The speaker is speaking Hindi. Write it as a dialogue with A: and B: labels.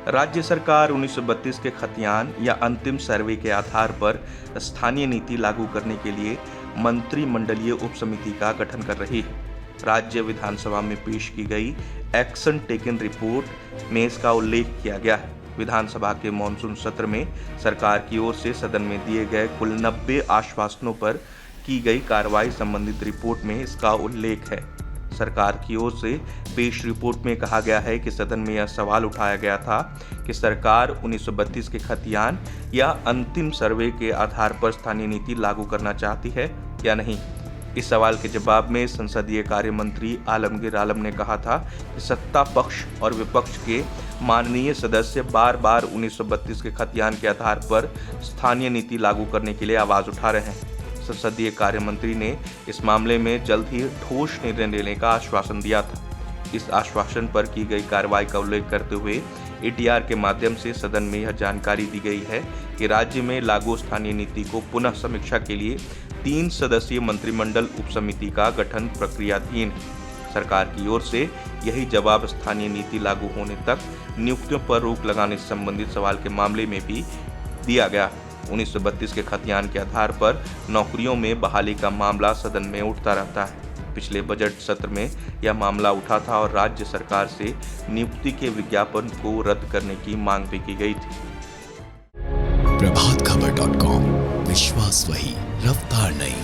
A: राज्य सरकार 1932 के खतियान या अंतिम सर्वे के आधार पर स्थानीय नीति लागू करने के लिए मंत्रिमंडलीय उपसमिति का गठन कर रही है। राज्य विधानसभा में पेश की गई एक्शन टेकन रिपोर्ट में इसका उल्लेख किया गया है। विधानसभा के मॉनसून सत्र में सरकार की ओर से सदन में दिए गए कुल 90 आश्वासनों पर की गई कार्रवाई संबंधित रिपोर्ट में इसका उल्लेख है। सरकार की ओर से पेश रिपोर्ट में कहा गया है कि सदन में यह सवाल उठाया गया था कि सरकार 1932 के खतियान या अंतिम सर्वे के आधार पर स्थानीय नीति लागू करना चाहती है या नहीं। इस सवाल के जवाब में संसदीय कार्य मंत्री आलमगीर आलम ने कहा था कि सत्ता पक्ष और विपक्ष के माननीय सदस्य बार बार 1932 के खतियान के आधार पर स्थानीय नीति लागू करने के लिए आवाज उठा रहे हैं। संसदीय कार्य मंत्री ने इस मामले में जल्द ही ठोस निर्णय लेने का आश्वासन दिया था। इस आश्वासन पर की गई कार्रवाई का उल्लेख करते हुए एटीआर के माध्यम से सदन में यह जानकारी दी गई है कि राज्य में लागू स्थानीय नीति को पुनः समीक्षा के लिए 3 सदस्यीय मंत्रिमंडल उपसमिति का गठन प्रक्रियाधीन है। सरकार की ओर से यही जवाब स्थानीय नीति लागू होने तक नियुक्तियों पर रोक लगाने से संबंधित सवाल के मामले में भी दिया गया। 1932 के खतियान के आधार पर नौकरियों में बहाली का मामला सदन में उठता रहता है। पिछले बजट सत्र में यह मामला उठा था और राज्य सरकार से नियुक्ति के विज्ञापन को रद्द करने की मांग भी की गई थी।
B: प्रभातखबर.com, विश्वास वही, रफ्तार नहीं।